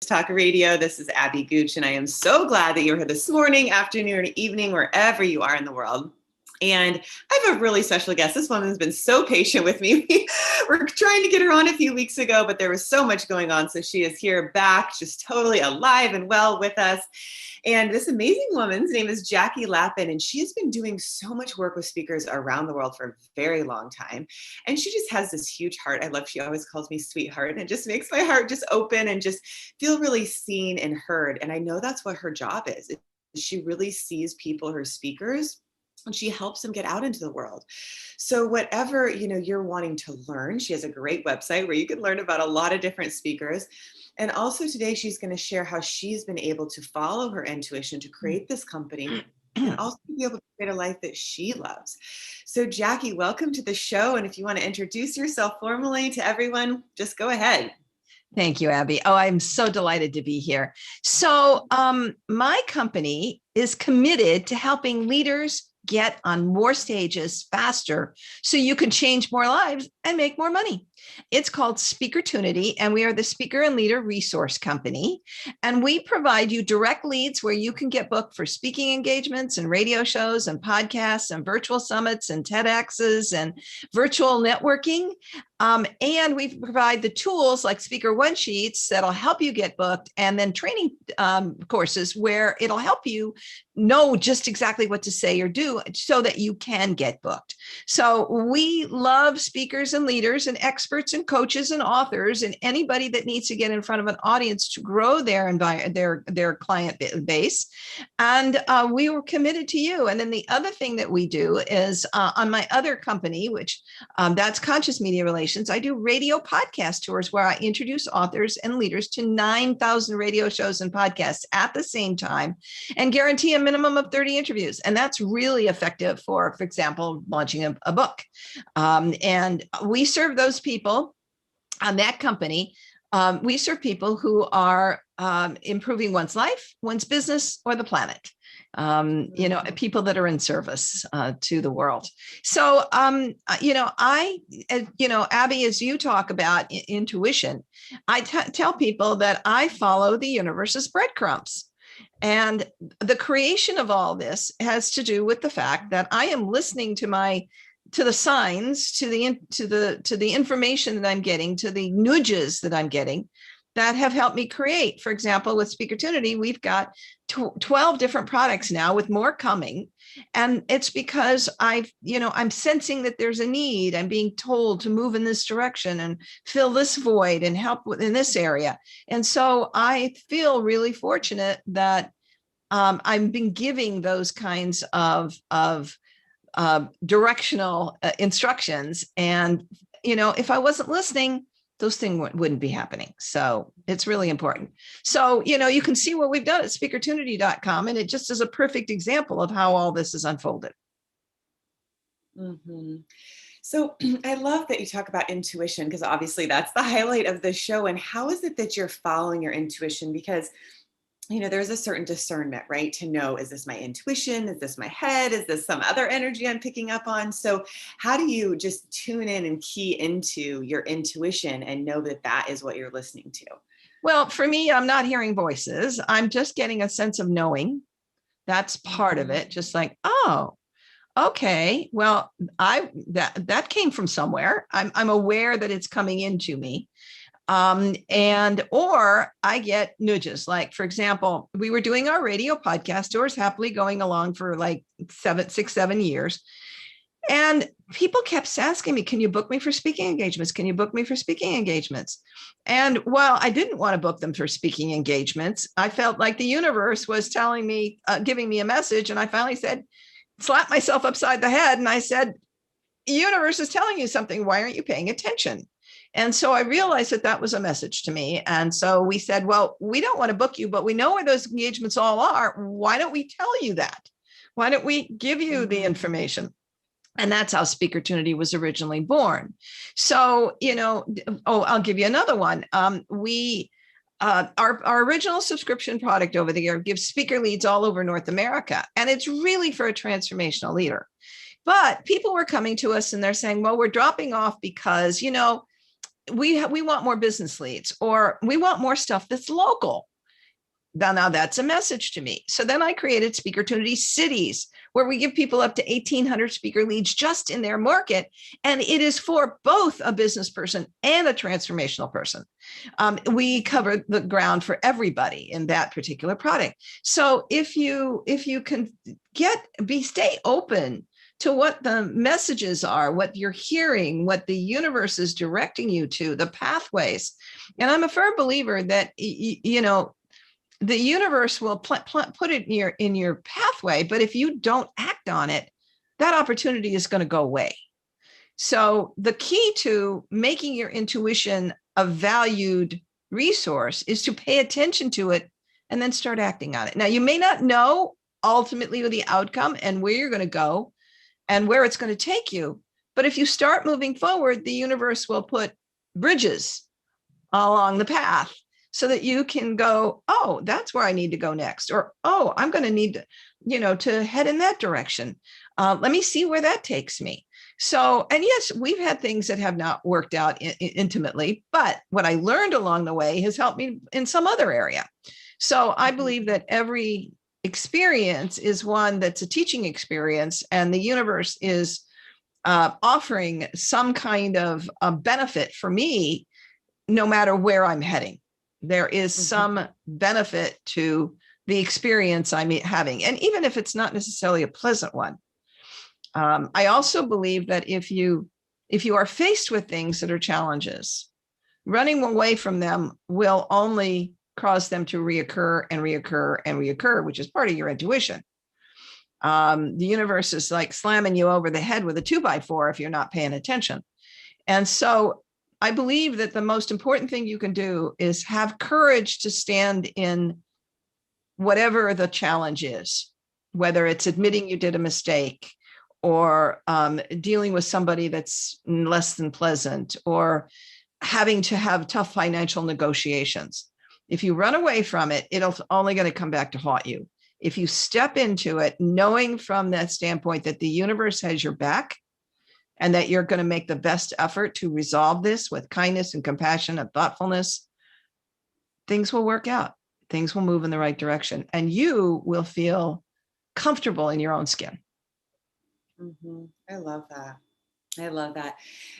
Talk Radio. This is Abby Gooch, and I am so glad that you're here this morning, afternoon, or evening, wherever you are in the world. And I have a really special guest. This woman has been so patient with me. We're trying to get her on a few weeks ago, but there was so much going on. So she is here back, just totally alive and well with us. And this amazing woman's name is Jackie Lappin, and she has been doing so much work with speakers around the world for a very long time. And she just has this huge heart. I love, she always calls me sweetheart, and it just makes my heart just open and just feel really seen and heard. And I know that's what her job is. She really sees people, her speakers, and she helps them get out into the world. So whatever, you're wanting to learn, she has a great website where you can learn about a lot of different speakers. And also today, she's going to share how she's been able to follow her intuition to create this company and also be able to create a life that she loves. So Jackie, welcome to the show. And if you want to introduce yourself formally to everyone, just go ahead. Thank you, Abby. Oh, I'm so delighted to be here. So my company is committed to helping leaders get on more stages faster so you can change more lives and make more money. It's called Speakertunity, and we are the speaker and leader resource company. And we provide you direct leads where you can get booked for speaking engagements and radio shows and podcasts and virtual summits and TEDx's and virtual networking. And we provide the tools like speaker one sheets that'll help you get booked, and then training courses where it'll help you know just exactly what to say or do so that you can get booked. So we love speakers and leaders and experts and coaches and authors and anybody that needs to get in front of an audience to grow their client base. And we were committed to you. And then the other thing that we do is on my other company, which that's Conscious Media Relations, I do radio podcast tours where I introduce authors and leaders to 9,000 radio shows and podcasts at the same time and guarantee a minimum of 30 interviews. And that's really effective for example, launching a book. And we serve those people on that company. We serve people who are improving one's life, one's business, or the planet. People that are in service to the world. So, Abby, as you talk about intuition, I tell people that I follow the universe's breadcrumbs. And the creation of all this has to do with the fact that I am listening to the signs, to the information that I'm getting, to the nudges that I'm getting that have helped me create. For example, with Speakertunity, we've got 12 different products now with more coming. And it's because I'm sensing that there's a need. I'm being told to move in this direction and fill this void and help in this area. And so I feel really fortunate that I've been giving those kinds of directional instructions. And, if I wasn't listening, those things wouldn't be happening. So it's really important. So, you can see what we've done at speakertunity.com, and it just is a perfect example of how all this is unfolded. Mm-hmm. So I love that you talk about intuition, because obviously that's the highlight of the show. And how is it that you're following your intuition? Because there's a certain discernment, right? To know, is this my intuition? Is this my head? Is this some other energy I'm picking up on? So how do you just tune in and key into your intuition and know that that is what you're listening to? Well, for me, I'm not hearing voices. I'm just getting a sense of knowing. That's part of it. Just like, oh, okay, well, that came from somewhere. I'm aware that it's coming into me. Or I get nudges. Like, for example, we were doing our radio podcast tours, happily going along for like 7 years. And people kept asking me, can you book me for speaking engagements? Can you book me for speaking engagements? And while I didn't want to book them for speaking engagements, I felt like the universe was telling me, giving me a message. And I finally slapped myself upside the head. And I said, the universe is telling you something. Why aren't you paying attention? And so I realized that was a message to me. And so we said, well, we don't want to book you, but we know where those engagements all are. Why don't we tell you that? Why don't we give you the information? And that's how Speakertunity was originally born. So, I'll give you another one. Our original subscription product over the year gives speaker leads all over North America. And it's really for a transformational leader. But people were coming to us and they're saying, well, we're dropping off because, we want more business leads, or we want more stuff that's local. Now that's a message to me. So then I created Speakertunity Cities, where we give people up to 1,800 speaker leads just in their market. And it is for both a business person and a transformational person. We cover the ground for everybody in that particular product. So if you can stay open to what the messages are, what you're hearing, what the universe is directing you to, the pathways. And I'm a firm believer that, the universe will put it in your pathway, but if you don't act on it, that opportunity is going to go away. So the key to making your intuition a valued resource is to pay attention to it and then start acting on it. Now, you may not know ultimately the outcome and where you're going to go and where it's going to take you, but if you start moving forward, the universe will put bridges along the path, so that you can go, oh, that's where I need to go next. Or, oh, I'm going to need to head in that direction. Let me see where that takes me. So, and yes, we've had things that have not worked out intimately, but what I learned along the way has helped me in some other area. So I believe that every experience is one that's a teaching experience, and the universe is offering some kind of a benefit for me, no matter where I'm heading. There is some benefit to the experience I'm having. And even if it's not necessarily a pleasant one, I also believe that if you are faced with things that are challenges, running away from them will only cause them to reoccur and reoccur and reoccur, which is part of your intuition. The universe is like slamming you over the head with a 2x4 if you're not paying attention. And so I believe that the most important thing you can do is have courage to stand in whatever the challenge is, whether it's admitting you did a mistake, or dealing with somebody that's less than pleasant, or having to have tough financial negotiations. If you run away from it, it's only going to come back to haunt you. If you step into it, knowing from that standpoint that the universe has your back, and that you're going to make the best effort to resolve this with kindness and compassion and thoughtfulness, things will work out. Things will move in the right direction, and you will feel comfortable in your own skin. I love that. I love that.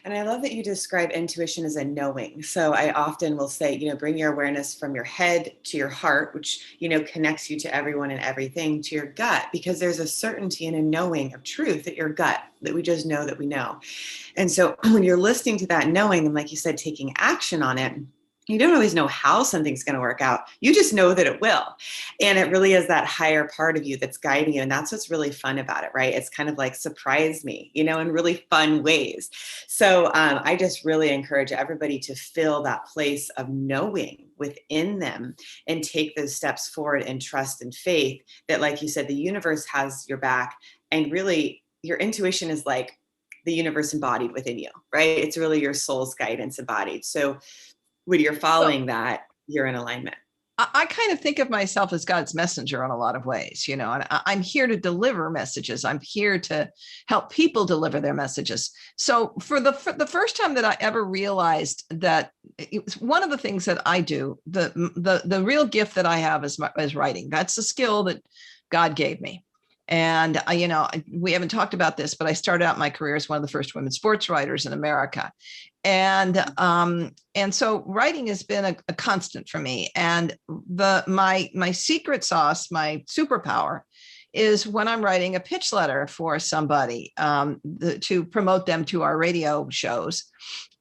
And I love that you describe intuition as a knowing. So I often will say, bring your awareness from your head to your heart, which, connects you to everyone and everything, to your gut, because there's a certainty and a knowing of truth at your gut that we just know that we know. And so when you're listening to that knowing, and like you said, taking action on it, you don't always know how something's going to work out. You just know that it will. And it really is that higher part of you that's guiding you. And that's what's really fun about it, right? It's kind of like surprise me, in really fun ways. So I just really encourage everybody to feel that place of knowing within them and take those steps forward in trust and faith that, like you said, the universe has your back. And really, your intuition is like the universe embodied within you, right? It's really your soul's guidance embodied. So when you're following that, you're in alignment. I kind of think of myself as God's messenger in a lot of ways, and I'm here to deliver messages. I'm here to help people deliver their messages. So for the first time that I ever realized that it was one of the things that I do, the real gift that I have is writing. That's the skill that God gave me. And we haven't talked about this, but I started out my career as one of the first women sports writers in America. And so writing has been a constant for me. And my secret sauce, my superpower, is when I'm writing a pitch letter for somebody to promote them to our radio shows,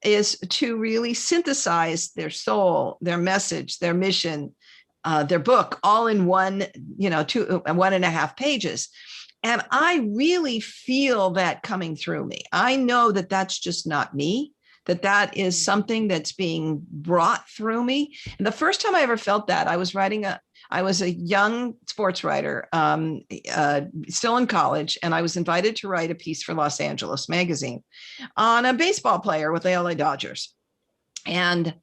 is to really synthesize their soul, their message, their mission, their book, all in 1.5 pages. And I really feel that coming through me. I know that that's just not me, that is something that's being brought through me. And the first time I ever felt that, I was a young sports writer, still in college, and I was invited to write a piece for Los Angeles magazine on a baseball player with the LA Dodgers. And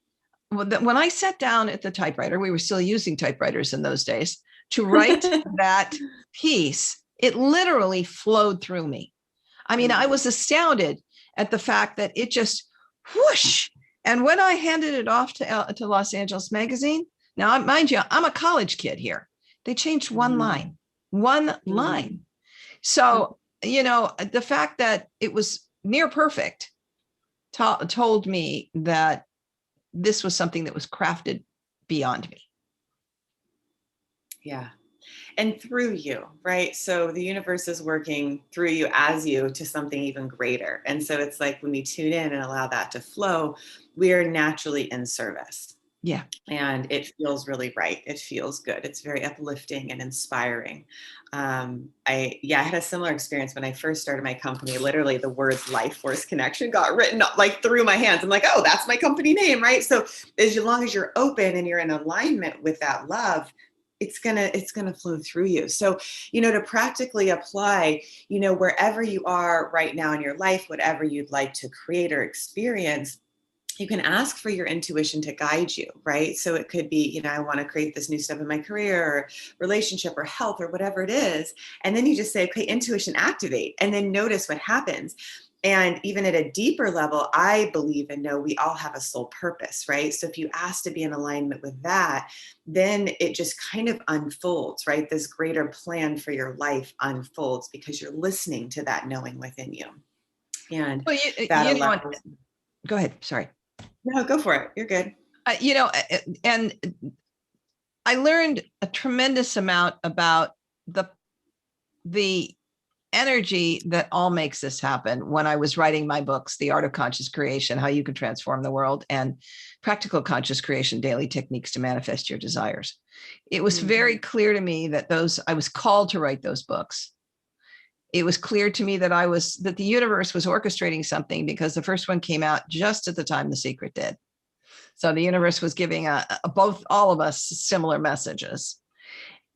when I sat down at the typewriter, we were still using typewriters in those days, to write that piece, it literally flowed through me. I mean, I was astounded at the fact that it just whoosh, And when I handed it off to Los Angeles Magazine, now, mind you, I'm a college kid here. They changed one line, one line. So, the fact that it was near perfect told me that this was something that was crafted beyond me. Yeah. And through you, right? So the universe is working through you as you to something even greater. And so it's like when we tune in and allow that to flow, we are naturally in service. Yeah. And it feels really right. It feels good. It's very uplifting and inspiring. I had a similar experience when I first started my company. Literally, the words "Life Force Connection" got written up like through my hands. I'm like, oh, that's my company name, right? So as long as you're open and you're in alignment with that love, it's gonna flow through you. So, to practically apply, wherever you are right now in your life, whatever you'd like to create or experience, you can ask for your intuition to guide you, right? So it could be, I want to create this new stuff in my career or relationship or health or whatever it is. And then you just say, okay, intuition, activate, and then notice what happens. And even at a deeper level, I believe and know we all have a soul purpose, right? So if you ask to be in alignment with that, then it just kind of unfolds, right? This greater plan for your life unfolds because you're listening to that knowing within you. And well, that allows. Go ahead. Sorry. No, go for it. You're good. And I learned a tremendous amount about the energy that all makes this happen when I was writing my books, The Art of Conscious Creation, How You Can Transform the World, and Practical Conscious Creation, Daily Techniques to Manifest Your Desires. It was very clear to me that I was called to write those books. It was clear to me that that the universe was orchestrating something, because the first one came out just at the time The Secret did. So the universe was giving all of us similar messages.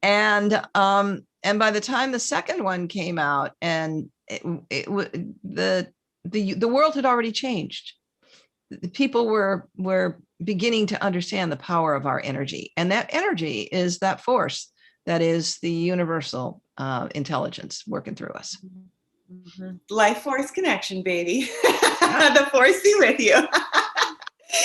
And by the time the second one came out, and the world had already changed. The people were beginning to understand the power of our energy, and that energy is that force that is the universal intelligence working through us. Mm-hmm. Life force connection, baby. The force be with you.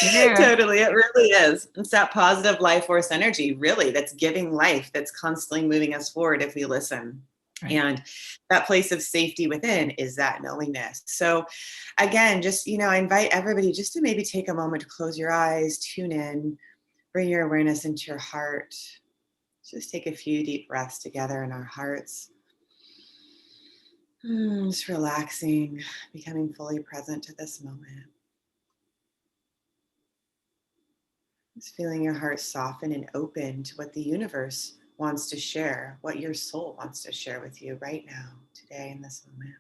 Yeah. Totally. It really is. It's that positive life force energy, really, that's giving life, that's constantly moving us forward if we listen. Right. And that place of safety within is that knowingness. So again, just, I invite everybody just to maybe take a moment to close your eyes, tune in, bring your awareness into your heart. Just take a few deep breaths together in our hearts. Just relaxing, becoming fully present to this moment. Just feeling your heart soften and open to what the universe wants to share, what your soul wants to share with you right now, today, in this moment.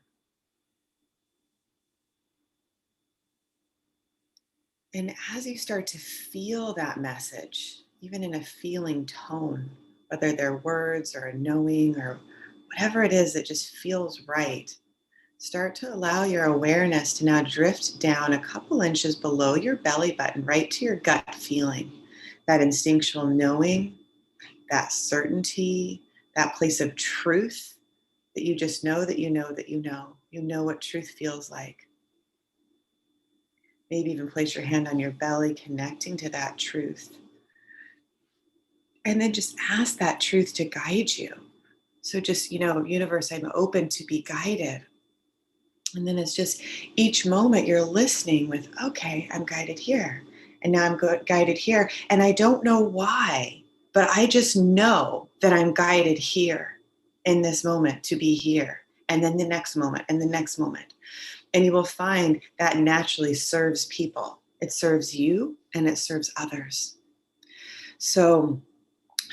And as you start to feel that message, even in a feeling tone, whether they're words or a knowing or whatever it is that just feels right, start to allow your awareness to now drift down a couple inches below your belly button, right to your gut feeling, that instinctual knowing, that certainty, that place of truth that you just know that you know that you know. You know what truth feels like. Maybe even place your hand on your belly, connecting to that truth. And then just ask that truth to guide you. So just, universe, I'm open to be guided. And then it's just each moment you're listening with, okay, I'm guided here. And now I'm guided here. And I don't know why, but I just know that I'm guided here in this moment to be here. And then the next moment and the next moment. And you will find that naturally serves people. It serves you and it serves others. So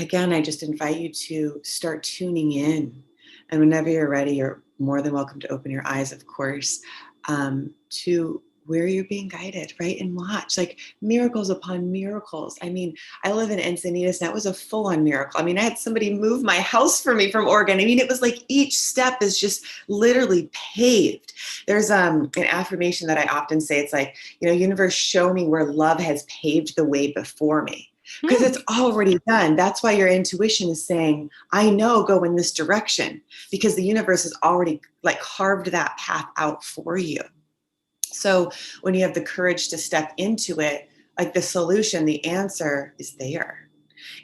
again, I just invite you to start tuning in. And whenever you're ready, you're more than welcome to open your eyes, of course, to where you're being guided, right? And watch, like, miracles upon miracles. I mean, I live in Encinitas, and that was a full-on miracle. I mean, I had somebody move my house for me from Oregon. I mean, it was like each step is just literally paved. There's an affirmation that I often say. It's like, universe, show me where love has paved the way before me. Because it's already done. That's why your intuition is saying, I know, go in this direction, because the universe has already carved that path out for you. So when you have the courage to step into it, like the solution, the answer is there.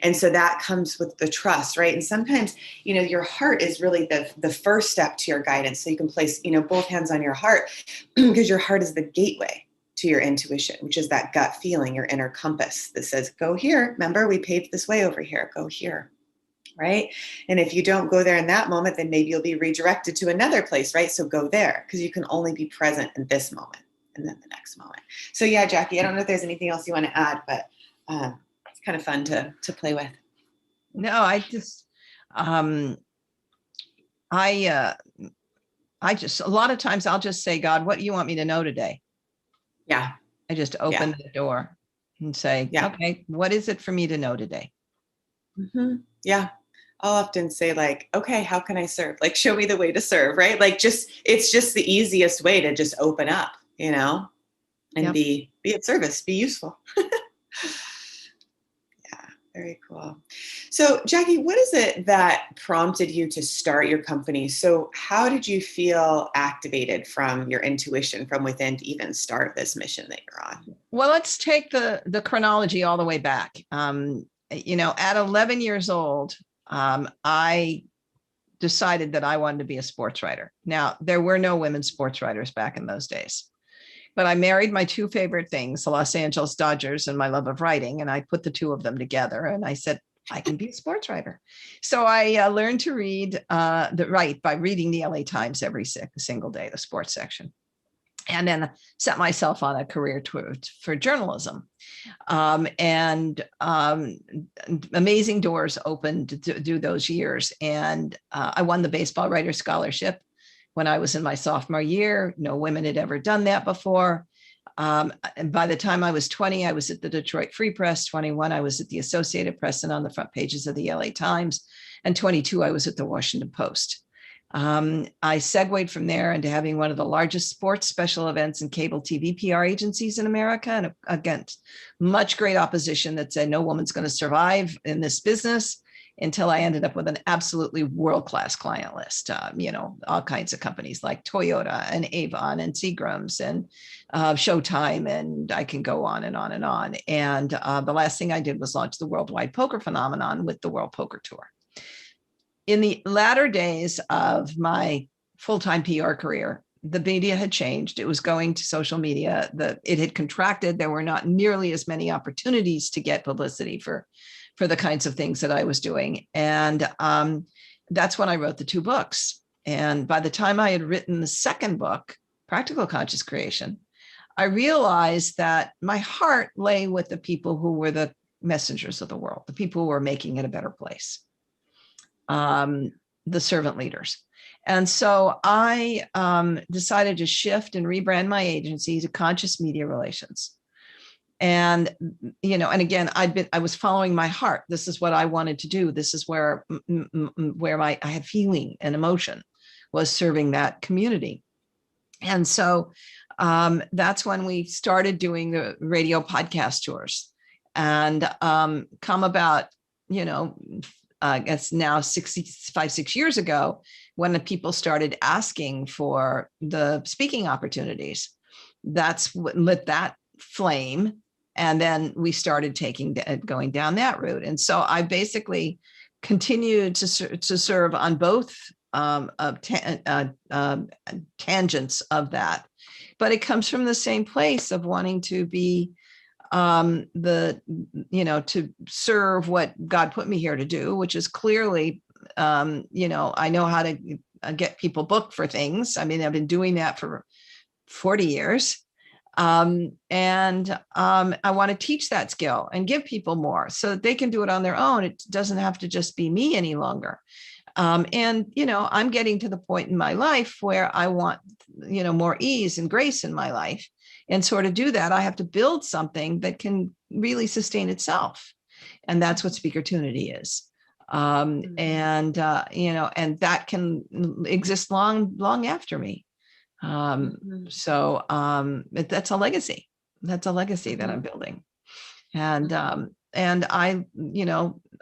And so that comes with the trust, right? And sometimes, your heart is really the first step to your guidance. So you can place, both hands on your heart because your heart is the gateway to your intuition, which is that gut feeling, your inner compass that says, go here. Remember, we paved this way over here. Go here. Right. And if you don't go there in that moment, then maybe you'll be redirected to another place. Right. So go there because you can only be present in this moment and then the next moment. So, yeah, Jackie, I don't know if there's anything else you want to add, but it's kind of fun to play with. No, I just, I just, a lot of times I'll just say, God, what do you want me to know today? Yeah. I just open the door and say, okay, what is it for me to know today? Mm-hmm. Yeah. I'll often say like, okay, how can I serve? Like, show me the way to serve, right? Like it's just the easiest way to just open up, and be of service, be useful. Yeah, very cool. So Jackie, what is it that prompted you to start your company? So how did you feel activated from your intuition from within to even start this mission that you're on? Well, let's take the chronology all the way back. At 11 years old, I decided that I wanted to be a sports writer. Now, there were no women sports writers back in those days, but I married my two favorite things, the Los Angeles Dodgers and my love of writing, and I put the two of them together, and I said, I can be a sports writer. So I learned to write by reading the LA Times every single day, the sports section, and then set myself on a career for journalism. Amazing doors opened to do those years. And I won the Baseball Writers Scholarship when I was in my sophomore year. No women had ever done that before. And by the time I was 20, I was at the Detroit Free Press. 21, I was at the Associated Press and on the front pages of the LA Times. And 22, I was at the Washington Post. I segued from there into having one of the largest sports special events and cable TV PR agencies in America, and against much great opposition that said no woman's going to survive in this business, until I ended up with an absolutely world-class client list. All kinds of companies like Toyota and Avon and Seagram's and Showtime, and I can go on and on and on. And the last thing I did was launch the worldwide poker phenomenon with the World Poker Tour. In the latter days of my full-time PR career, the media had changed. It was going to social media. It had contracted. There were not nearly as many opportunities to get publicity for the kinds of things that I was doing. And that's when I wrote the two books. And by the time I had written the second book, Practical Conscious Creation, I realized that my heart lay with the people who were the messengers of the world, the people who were making it a better place. The servant leaders. And so I decided to shift and rebrand my agency to Conscious Media Relations. And, and again, I was following my heart. This is what I wanted to do. This is where I had feeling and emotion, was serving that community. And so that's when we started doing the radio podcast tours, and come about, I guess now 6 years ago, when the people started asking for the speaking opportunities. That's what lit that flame. And then we started going down that route. And so I basically continued to serve on both tangents of that. But it comes from the same place of wanting to be to serve what God put me here to do, which is clearly, I know how to get people booked for things. I mean, I've been doing that for 40 years. I want to teach that skill and give people more so that they can do it on their own. It doesn't have to just be me any longer. I'm getting to the point in my life where I want, more ease and grace in my life. And sort of do that, I have to build something that can really sustain itself. And that's what Speakertunity is. And that can exist long after me. So that's a legacy. That's a legacy that I'm building. And I,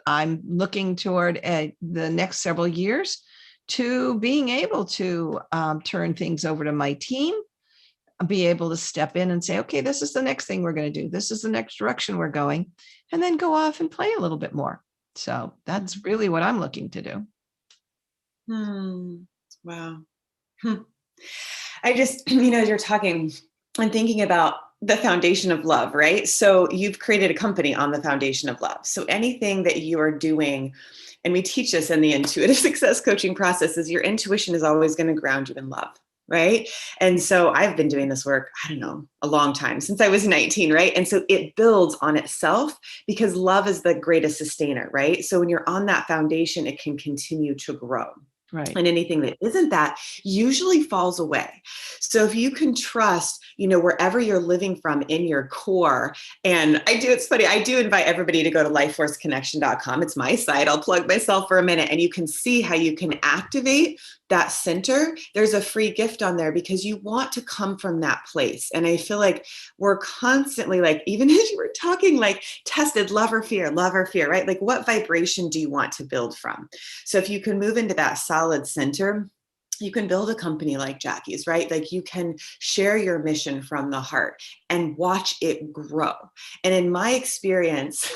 I'm looking toward the next several years to being able to turn things over to my team, be able to step in and say, okay, this is the next thing we're going to do. This is the next direction we're going, and then go off and play a little bit more. So that's really what I'm looking to do. Wow. I just, as you're talking, I'm thinking about the foundation of love, right? So you've created a company on the foundation of love. So anything that you are doing, and we teach this in the intuitive success coaching process, is your intuition is always going to ground you in love, right? And so I've been doing this work, I don't know, a long time, since I was 19, right? And so it builds on itself because love is the greatest sustainer, right? So when you're on that foundation, it can continue to grow. Right. And anything that isn't that usually falls away. So if you can trust, wherever you're living from in your core, and it's funny, I do invite everybody to go to lifeforceconnection.com. It's my site. I'll plug myself for a minute, and you can see how you can activate that center. There's a free gift on there because you want to come from that place. And I feel like we're constantly, like, even as you were talking, like, tested love or fear, right? Like, what vibration do you want to build from? So if you can move into that solid center, you can build a company like Jackie's, right? Like, you can share your mission from the heart and watch it grow. And in my experience,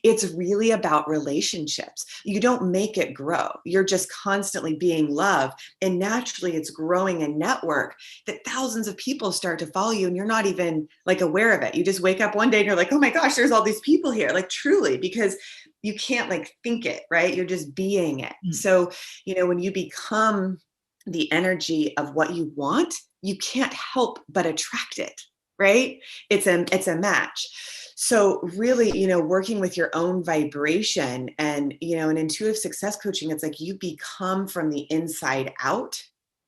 it's really about relationships. You don't make it grow. You're just constantly being loved. And naturally, it's growing a network that thousands of people start to follow you, and you're not even, like, aware of it. You just wake up one day and you're like, oh my gosh, there's all these people here. Like, truly, because you can't, like, think it, right? You're just being it. So, when you become the energy of what you want, you can't help but attract it, right? It's a match. So really, working with your own vibration, and, in intuitive success coaching, it's like you become from the inside out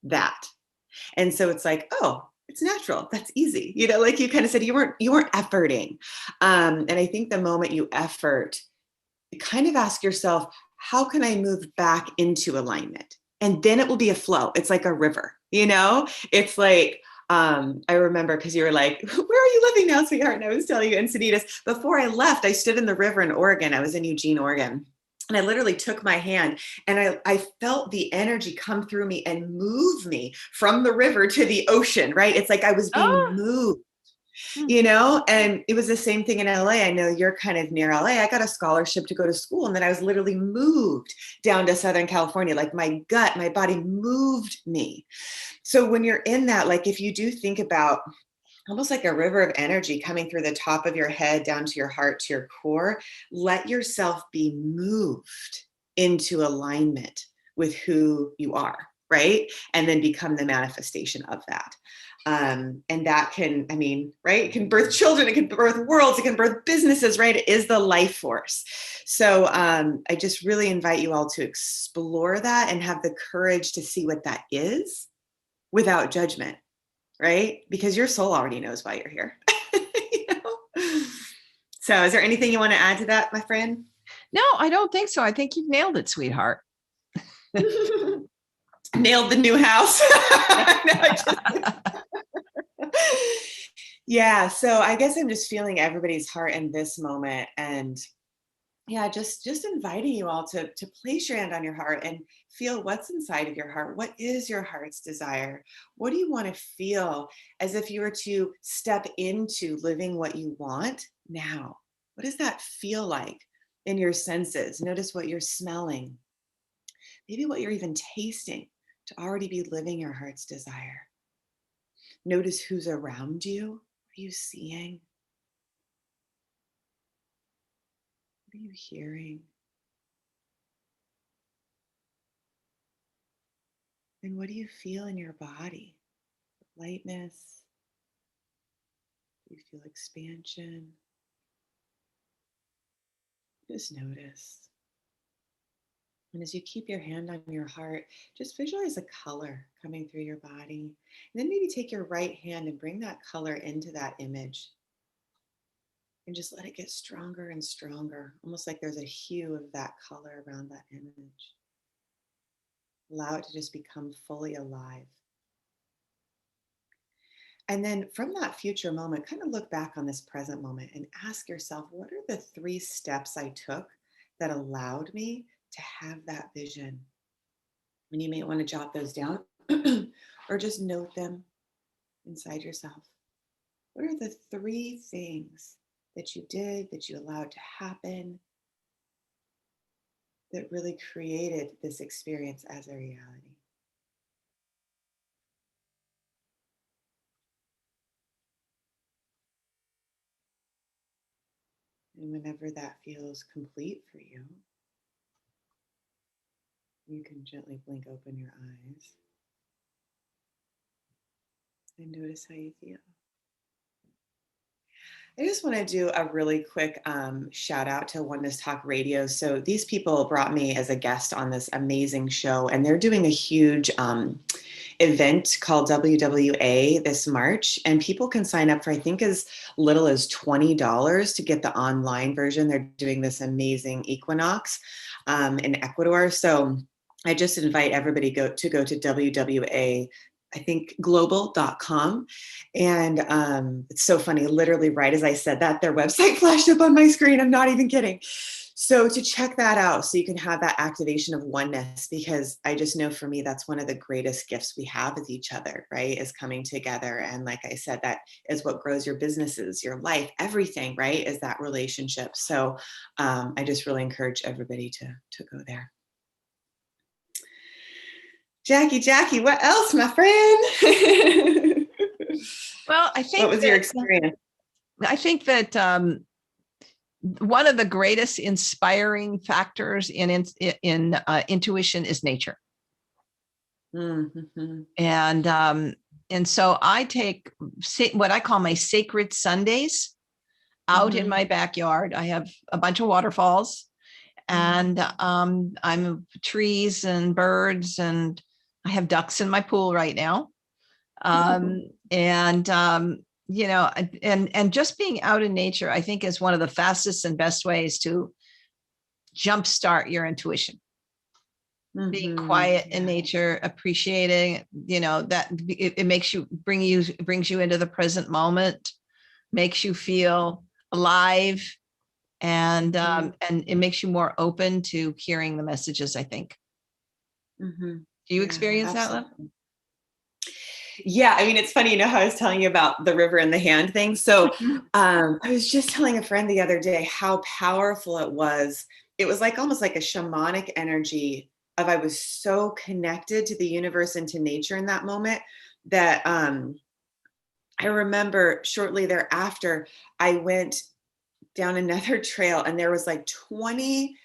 that. And so it's like, oh, it's natural. That's easy. Like you kind of said, you weren't efforting. And I think the moment you effort, you kind of ask yourself, how can I move back into alignment? And then it will be a flow. It's like a river, it's like, I remember, because you were like, where are you living now, sweetheart? And I was telling you, Encinitas, before I left, I stood in the river in Oregon. I was in Eugene, Oregon. And I literally took my hand, and I felt the energy come through me and move me from the river to the ocean, right? It's like I was being moved. And it was the same thing in LA. I know you're kind of near LA. I got a scholarship to go to school, and then I was literally moved down to Southern California. Like, my body moved me. So when you're in that, like, if you do think about almost like a river of energy coming through the top of your head, down to your heart, to your core, let yourself be moved into alignment with who you are, right? And then become the manifestation of that. And that can, right? It can birth children, it can birth worlds, it can birth businesses, right? It is the life force. So I just really invite you all to explore that and have the courage to see what that is without judgment, right? Because your soul already knows why you're here. So is there anything you want to add to that, my friend? No, I don't think so. I think you've nailed it, sweetheart. Nailed the new house. Yeah. So I guess I'm just feeling everybody's heart in this moment. And yeah, just inviting you all to place your hand on your heart and feel what's inside of your heart. What is your heart's desire? What do you want to feel, as if you were to step into living what you want now? What does that feel like in your senses? Notice what you're smelling, maybe what you're even tasting, to already be living your heart's desire. Notice who's around you. What are you seeing? What are you hearing? And what do you feel in your body? Lightness? Do you feel expansion? Just notice. And as you keep your hand on your heart, just visualize a color coming through your body. And then maybe take your right hand and bring that color into that image. And just let it get stronger and stronger, almost like there's a hue of that color around that image. Allow it to just become fully alive. And then from that future moment, kind of look back on this present moment and ask yourself, what are the 3 steps I took that allowed me to have that vision? And you may want to jot those down or just note them. inside yourself. What are the 3 things that you did, that you allowed to happen, that really created this experience as a reality? And whenever that feels complete for you, you can gently blink open your eyes and notice how you feel. I just want to do a really quick shout out to Oneness Talk Radio. So these people brought me as a guest on this amazing show, and they're doing a huge event called WWA this March, and people can sign up for, I think, as little as $20 to get the online version. They're doing this amazing equinox in Ecuador. So I just invite everybody to go to WWA, I think global.com. And it's so funny, literally right as I said that, their website flashed up on my screen. I'm not even kidding. So to check that out, so you can have that activation of oneness, because I just know for me, that's one of the greatest gifts we have with each other, right? Is coming together. And like I said, that is what grows your businesses, your life, everything, right? Is that relationship. So I just really encourage everybody to go there. Jackie, what else, my friend? Well, I think what was your experience? I think that one of the greatest inspiring factors in intuition is nature. Mm-hmm. And so I take what I call my sacred Sundays out in my backyard. I have a bunch of waterfalls, and I'm trees and birds, and I have ducks in my pool right now. You know, and just being out in nature, I think, is one of the fastest and best ways to jumpstart your intuition. Being quiet in nature, appreciating, you know, that it makes you brings you into the present moment, makes you feel alive, and it makes you more open to hearing the messages, I think. Do you experience that, Love? Yeah, I mean, it's funny, you know how I was telling you about the river in the hand thing. So I was just telling a friend the other day how powerful it was. It was like almost like a shamanic energy of, I was so connected to the universe and to nature in that moment that I remember shortly thereafter, I went down another trail and there was like 20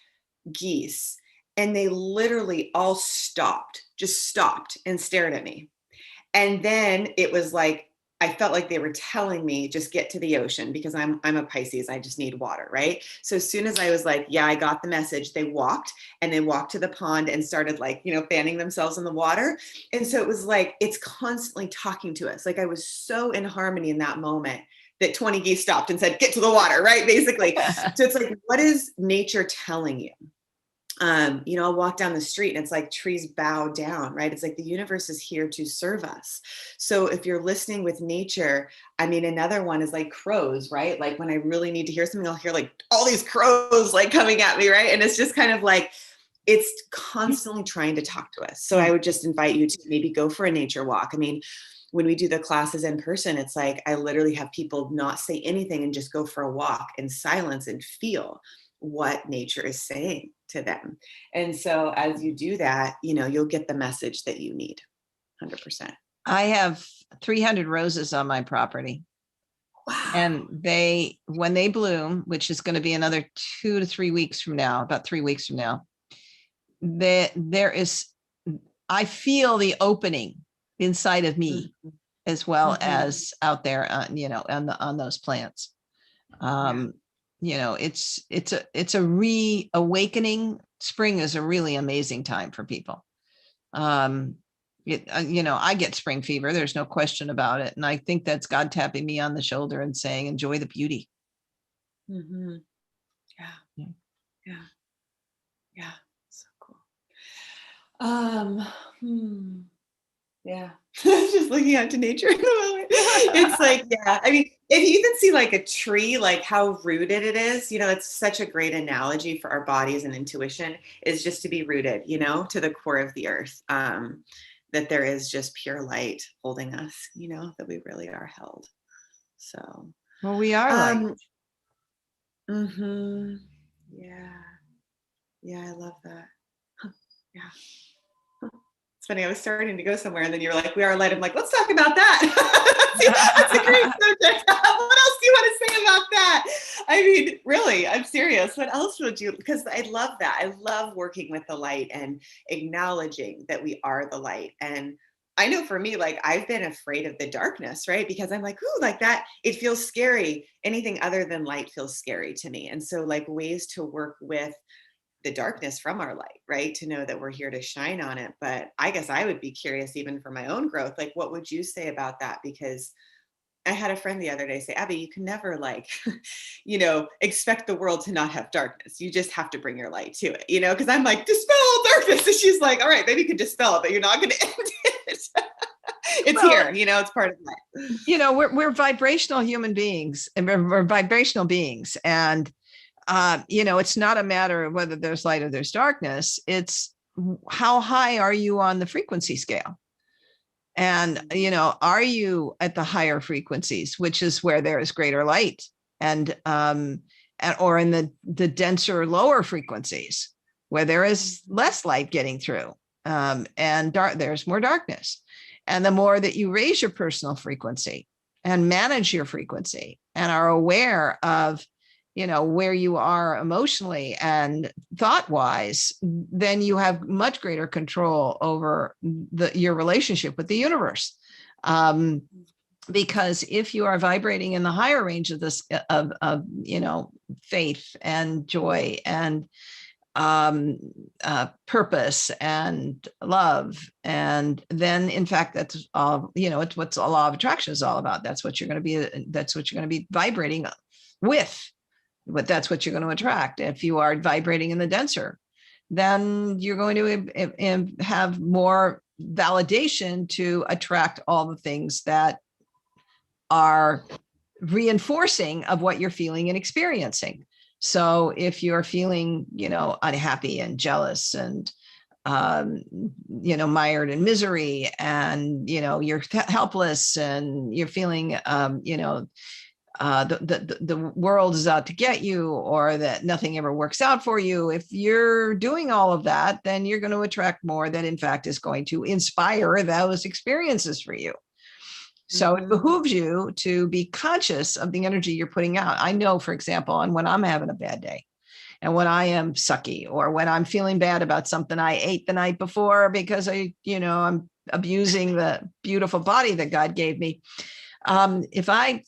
geese, and they literally all just stopped and stared at me. And then it was like, I felt like they were telling me, just get to the ocean, because I'm a Pisces. I just need water, right? So as soon as I was like, yeah, I got the message, they walked to the pond and started, like, you know, fanning themselves in the water. And so it was like, it's constantly talking to us. Like, I was so in harmony in that moment that 20 geese stopped and said, get to the water, right? Basically. So it's like, what is nature telling you? You know, I'll walk down the street and it's like trees bow down, right? It's like the universe is here to serve us. So if you're listening with nature, I mean, another one is like crows, right? Like when I really need to hear something, I'll hear like all these crows like coming at me, right? And it's just kind of like, it's constantly trying to talk to us. So I would just invite you to maybe go for a nature walk. I mean, when we do the classes in person, it's like, I literally have people not say anything and just go for a walk in silence and feel what nature is saying to them. And so as you do that, you know, you'll get the message that you need. 100%. I have 300 roses on my property. Wow. And when they bloom, which is going to be another 2 to 3 weeks from now, about 3 weeks from now, I feel the opening inside of me, as well as out there, you know, on those plants. You know, it's a reawakening. Spring is a really amazing time for people. You know, I get spring fever. There's no question about it. And I think that's God tapping me on the shoulder and saying, enjoy the beauty. Yeah. So cool. Yeah. Just looking out to nature in the moment. It's like, yeah. I mean, if you even see like a tree, like how rooted it is, you know, it's such a great analogy for our bodies and intuition, is just to be rooted, you know, to the core of the earth. that there is just pure light holding us, that we really are held. So, Well, we are light. Mm-hmm. Yeah. Yeah, I love that. Yeah. It's funny, I was starting to go somewhere and then you're like, we are light. I'm like, let's talk about that. That's a great subject. What else do you want to say about that? I mean, really, I'm serious. What else would you, because I love that. I love working with the light and acknowledging that we are the light. And I know for me, like I've been afraid of the darkness, right? Because I'm like, ooh, like that, it feels scary. Anything other than light feels scary to me. And so like ways to work with the darkness from our light, right? To know that we're here to shine on it. But I guess I would be curious, even for my own growth, like what would you say about that? Because I had a friend the other day say, Abby, you can never like, expect the world to not have darkness. You just have to bring your light to it, because I'm like, dispel darkness. And she's like, all right, maybe you can dispel it, but you're not going to end it. It's here, it's part of life. We're vibrational human beings, and we're vibrational beings. And it's not a matter of whether there's light or there's darkness. It's how high are you on the frequency scale? And, are you at the higher frequencies, which is where there is greater light, and or in the denser lower frequencies where there is less light getting through, and there's more darkness. And the more that you raise your personal frequency and manage your frequency and are aware of where you are emotionally and thought wise, then you have much greater control over your relationship with the universe. Because if you are vibrating in the higher range of this, of faith and joy and purpose and love, and then in fact that's all, it's what the law of attraction is all about. That's what you're going to be vibrating with. But that's what you're going to attract. If you are vibrating in the denser, then you're going to have more validation to attract all the things that are reinforcing of what you're feeling and experiencing. So if you're feeling, unhappy and jealous and mired in misery, and you're helpless, and you're feeling the world is out to get you, or that nothing ever works out for you. If you're doing all of that, then you're going to attract more that in fact is going to inspire those experiences for you. So it behooves you to be conscious of the energy you're putting out. I know, for example, and when I'm having a bad day, and when I am sucky, or when I'm feeling bad about something I ate the night before because I'm abusing the beautiful body that God gave me. If I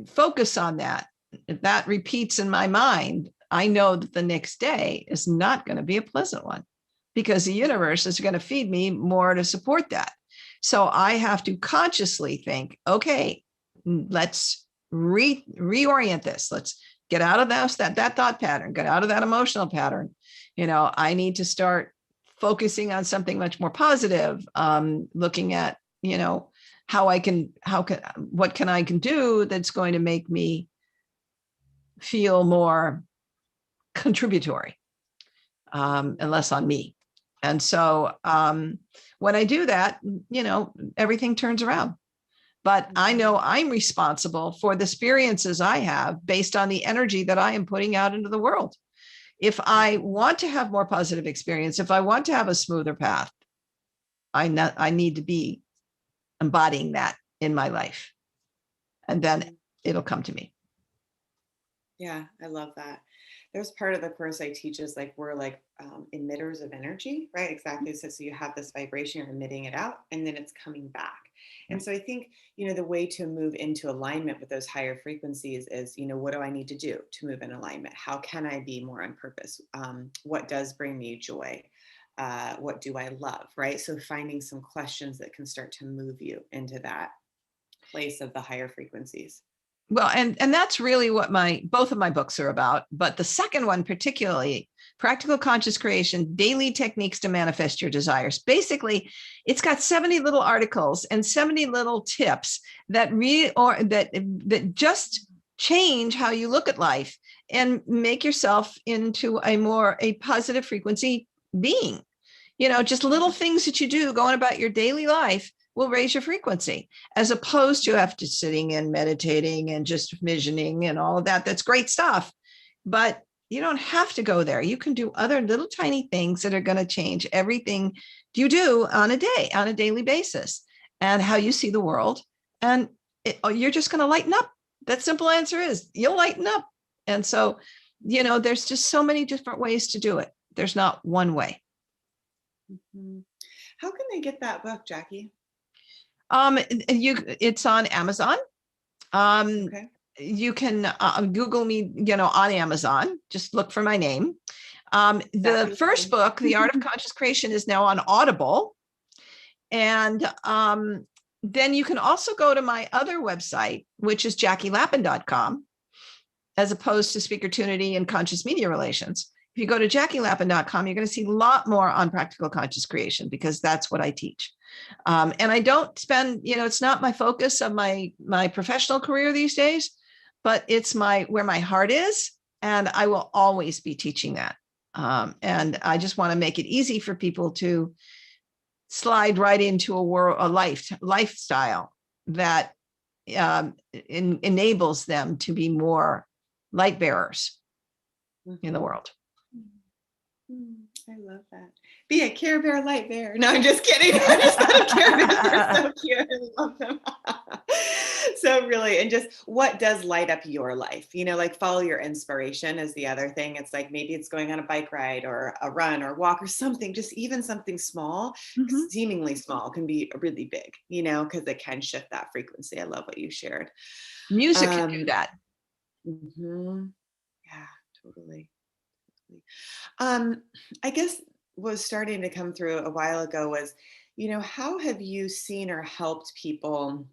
focus on that, if that repeats in my mind, I know that the next day is not going to be a pleasant one, because the universe is going to feed me more to support that. So I have to consciously think, okay, let's reorient this. Let's get out of that thought pattern, get out of that emotional pattern. I need to start focusing on something much more positive, looking at, what can I do that's going to make me feel more contributory, and less on me. And so when I do that, everything turns around. But I know I'm responsible for the experiences I have based on the energy that I am putting out into the world. If I want to have more positive experience, if I want to have a smoother path, I need to be embodying that in my life, and then it'll come to me. Yeah, I love that. There's part of the course I teach is like we're like emitters of energy, right? Exactly. So you have this vibration, you're emitting it out, and then it's coming back. And so I think, the way to move into alignment with those higher frequencies is, what do I need to do to move in alignment? How can I be more on purpose? What does bring me joy? What do I love, right? So finding some questions that can start to move you into that place of the higher frequencies. Well, and that's really what both of my books are about. But the second one, particularly, Practical Conscious Creation, Daily Techniques to Manifest Your Desires. Basically, it's got 70 little articles and 70 little tips that that just change how you look at life and make yourself into a positive frequency being. Just little things that you do going about your daily life will raise your frequency, as opposed to after sitting and meditating and just visioning and all of that. That's great stuff. But you don't have to go there. You can do other little tiny things that are going to change everything you do on a daily basis, and how you see the world. And you're just going to lighten up. That simple answer is you'll lighten up. And so, there's just so many different ways to do it. There's not one way. Mm-hmm. How can they get that book, Jackie? It's on Amazon. Okay. You can Google me, on Amazon. Just look for my name. The first book, The Art of Conscious Creation, is now on Audible. And then you can also go to my other website, which is JackieLappin.com, as opposed to Speakertunity and Conscious Media Relations. If you go to JackieLappin.com, you're going to see a lot more on practical conscious creation, because that's what I teach. And I don't spend, it's not my focus of my professional career these days, but it's where my heart is. And I will always be teaching that. And I just want to make it easy for people to slide right into a lifestyle that enables them to be more light bearers in the world. I love that. Be a Care Bear light bear. No, I'm just kidding. I just thought of Care Bears. They're so cute. I love them. So really, and just what does light up your life? Like follow your inspiration is the other thing. It's like maybe it's going on a bike ride or a run or walk or something, just even something small, seemingly small, can be really big, because it can shift that frequency. I love what you shared. Music can do that. Yeah, totally. I guess was starting to come through a while ago was, how have you seen or helped people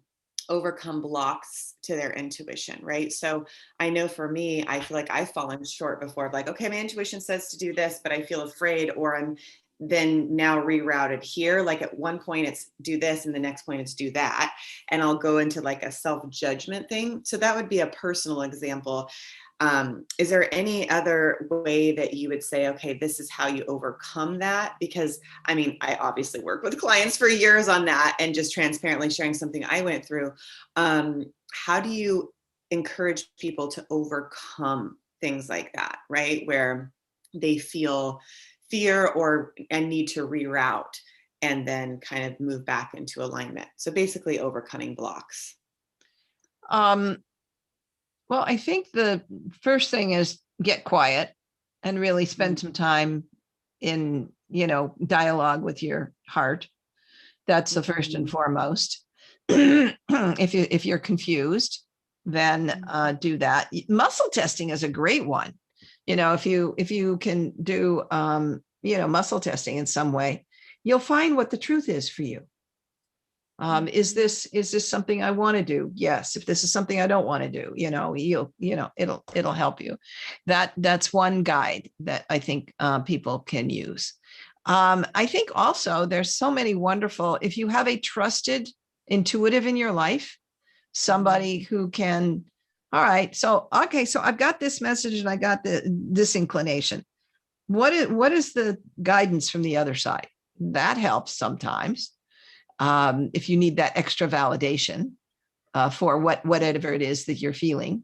overcome blocks to their intuition, right? So I know for me, I feel like I've fallen short before, like, okay, my intuition says to do this, but I feel afraid, or I'm then now rerouted here. Like at one point it's do this and the next point it's do that. And I'll go into like a self-judgment thing. So that would be a personal example. Is there any other way that you would say, okay, this is how you overcome that? Because I obviously work with clients for years on that, and just transparently sharing something I went through. How do you encourage people to overcome things like that, right? Where they feel fear and need to reroute and then kind of move back into alignment. So basically overcoming blocks. Well, I think the first thing is get quiet and really spend some time in, dialogue with your heart. That's the first and foremost. If you're confused, then do that. Muscle testing is a great one. If you can do, muscle testing in some way, you'll find what the truth is for you. Is this something I want to do? Yes. If this is something I don't want to do, it'll help you. That's one guide that I think people can use. I think also there's so many wonderful, if you have a trusted intuitive in your life, somebody who can, all right, so I've got this message and I got this inclination. What is the guidance from the other side? That helps sometimes. If you need that extra validation for whatever it is that you're feeling,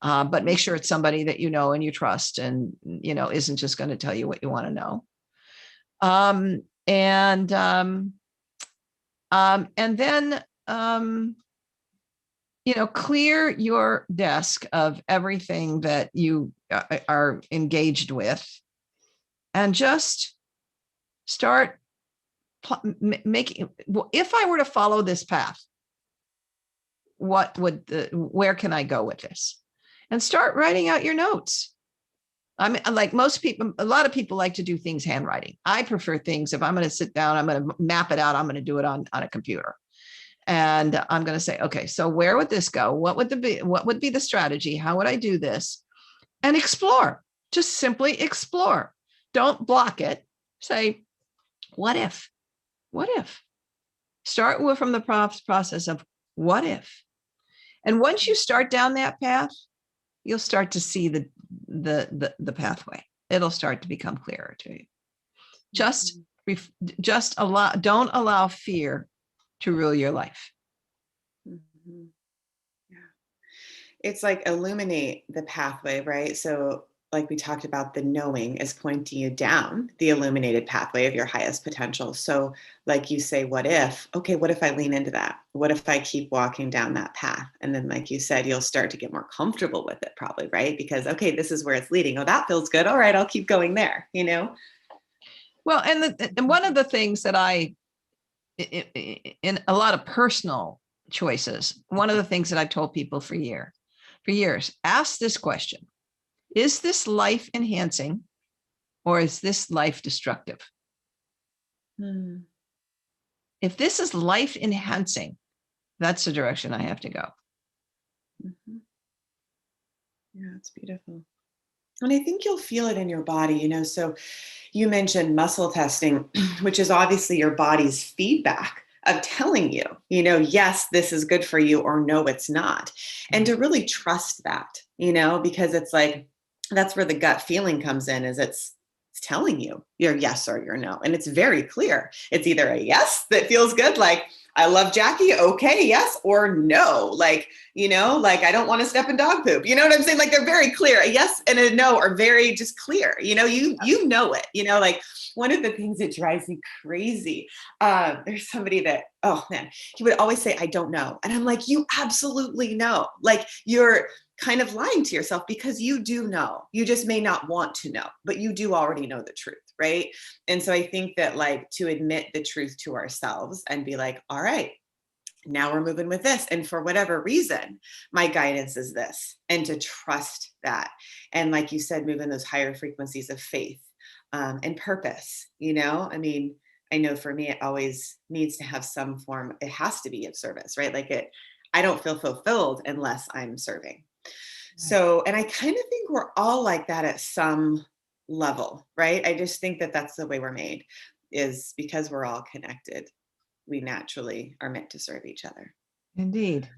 but make sure it's somebody that you know and you trust, and isn't just going to tell you what you want to know. And then clear your desk of everything that you are engaged with, and just start making. If I were to follow this path, where can I go with this? And start writing out your notes. Like most people, a lot of people like to do things handwriting. I prefer things, if I'm going to sit down, I'm going to map it out, I'm going to do it on a computer. And I'm going to say, okay, so where would this go? What would be the strategy? How would I do this? And explore, just simply explore. Don't block it. Say, what if? Start from the process of what if? And once you start down that path, you'll start to see the pathway. It'll start to become clearer to you. Just Just don't allow fear to rule your life. Mhm. Yeah. It's like illuminate the pathway, right? So like we talked about, the knowing is pointing you down the illuminated pathway of your highest potential. So like you say, what if, okay, what if I lean into that? What if I keep walking down that path? And then, like you said, you'll start to get more comfortable with it probably, right? Because, okay, this is where it's leading. Oh, that feels good. All right, I'll keep going there, you know? Well, and one of the things that in a lot of personal choices, one of the things that I've told people for years, ask this question: is this life enhancing or is this life destructive? Hmm. If this is life enhancing, that's the direction I have to go. Mm-hmm. Yeah, it's beautiful. And I think you'll feel it in your body, you know. So you mentioned muscle testing, which is obviously your body's feedback of telling you, you know, yes, this is good for you, or no, it's not. And to really trust that, you know, because it's like, that's where the gut feeling comes in, is it's telling you your yes or your no. And it's very clear. It's either a yes that feels good, like, I love Jackie. Okay, yes, or no. Like, you know, like, I don't want to step in dog poop. You know what I'm saying? Like, they're very clear. A yes and a no are very just clear. You know, you know it. You know, like, one of the things that drives me crazy. There's somebody that, oh man, he would always say, I don't know. And I'm like, you absolutely know. Like, you're kind of lying to yourself, because you do know. You just may not want to know, but you do already know the truth, right? And so I think that, like, to admit the truth to ourselves and be like, all right, now we're moving with this. And for whatever reason, my guidance is this, and to trust that. And like you said, move in those higher frequencies of faith, and purpose, you know? I mean, I know for me, it always needs to have some form, it has to be of service, right? Like, I don't feel fulfilled unless I'm serving. So, and I kind of think we're all like that at some level, right? I just think that that's the way we're made, is because we're all connected. We naturally are meant to serve each other. Indeed.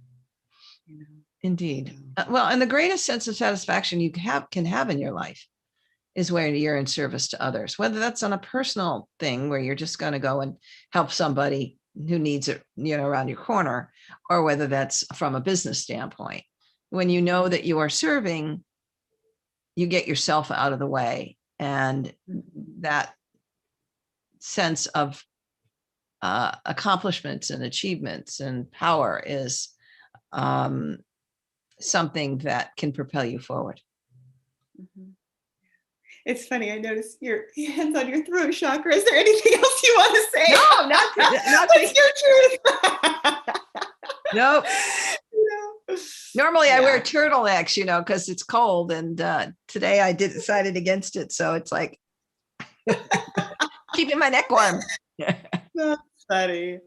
You know? Indeed. So, Well, and the greatest sense of satisfaction you can have in your life is where you're in service to others, whether that's on a personal thing where you're just going to go and help somebody who needs it, you know, around your corner, or whether that's from a business standpoint. When you know that you are serving, you get yourself out of the way, and that sense of accomplishments and achievements and power is um, something that can propel you forward. mhm. It's funny. I noticed your hands on your throat chakra. Is there anything else you want to say? No, not What's your truth? nope. Yeah. Normally I wear Yeah. turtlenecks, you know, because it's cold, and today I decided against it. So it's like keeping my neck warm. That's funny.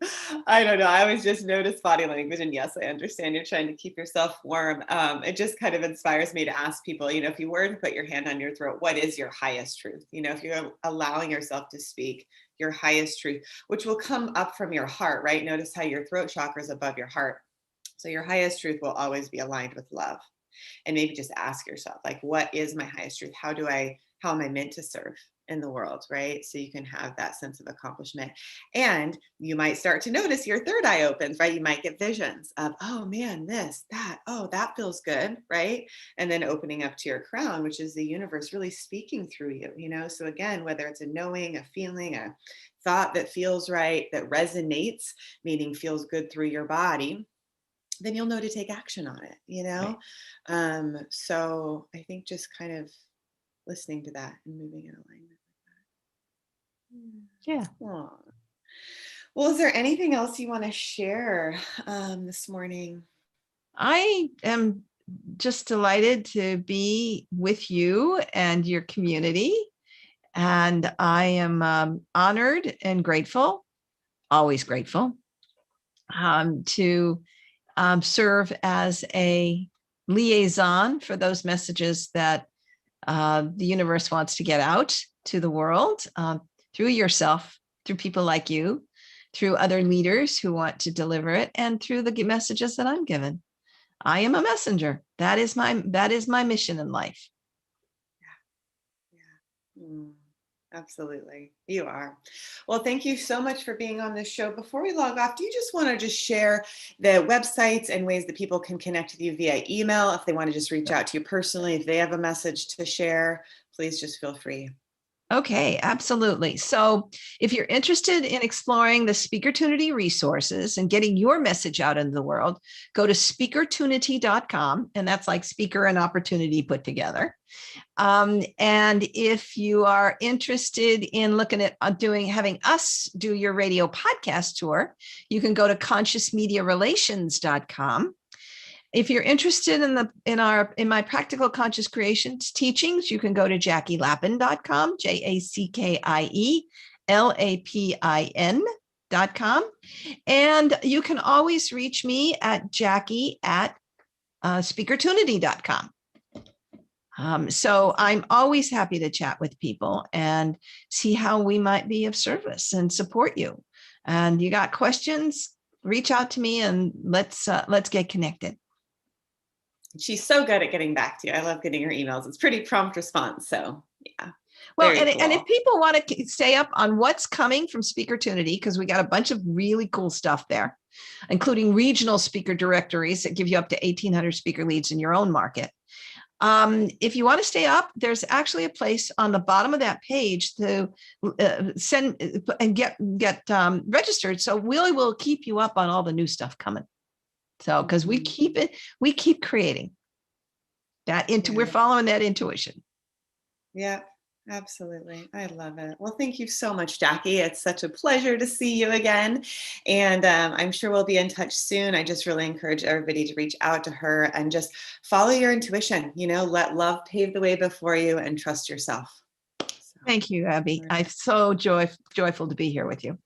I don't know. I always just notice body language, and yes, I understand you're trying to keep yourself warm. It just kind of inspires me to ask people, you know, if you were to put your hand on your throat, what is your highest truth? You know, if you're allowing yourself to speak your highest truth, which will come up from your heart, right? Notice how your throat chakra is above your heart. So your highest truth will always be aligned with love. And maybe just ask yourself, like, what is my highest truth? How am I meant to serve in the world, right? So you can have that sense of accomplishment. And you might start to notice your third eye opens, right? You might get visions of, oh man, this, that, oh, that feels good, right? And then opening up to your crown, which is the universe really speaking through you, you know? So again, whether it's a knowing, a feeling, a thought that feels right, that resonates, meaning feels good through your body, then you'll know to take action on it, you know? So I think just kind of listening to that and moving in alignment with that. Yeah. Aw. Well, is there anything else you want to share this morning? I am just delighted to be with you and your community. And I am honored and grateful, always grateful, to serve as a liaison for those messages that the universe wants to get out to the world, through yourself, through people like you, through other leaders who want to deliver it, and through the messages that I'm given. I am a messenger. That is my mission in life. Yeah. Mm. Absolutely. You are. Well, thank you so much for being on this show. Before we log off, do you just want to just share the websites and ways that people can connect with you via email? If they want to just reach out to you personally, if they have a message to share, please just feel free. Okay, absolutely. So if you're interested in exploring the Speakertunity resources and getting your message out into the world, go to speakertunity.com, and that's like speaker and opportunity put together. And if you are interested in looking at having us do your radio podcast tour, you can go to consciousmediarelations.com. If you're interested in my practical conscious creations teachings, you can go to JackieLapin.com, JackieLapin.com. And you can always reach me at Jackie@speakertunity.com. So I'm always happy to chat with people and see how we might be of service and support you. And you got questions, reach out to me and let's get connected. She's so good at getting back to you. I love getting her emails. It's pretty prompt response. So yeah. Well, and if people want to stay up on what's coming from Speakertunity, because we got a bunch of really cool stuff there, including regional speaker directories that give you up to 1,800 speaker leads in your own market. If you want to stay up, there's actually a place on the bottom of that page to send and get registered. So we will keep you up on all the new stuff coming. So, because we keep creating that we're following that intuition. Yeah, absolutely. I love it. Well, thank you so much, Jackie. It's such a pleasure to see you again. And I'm sure we'll be in touch soon. I just really encourage everybody to reach out to her and just follow your intuition, let love pave the way before you and trust yourself. Thank you, Abby. I'm so joyful to be here with you.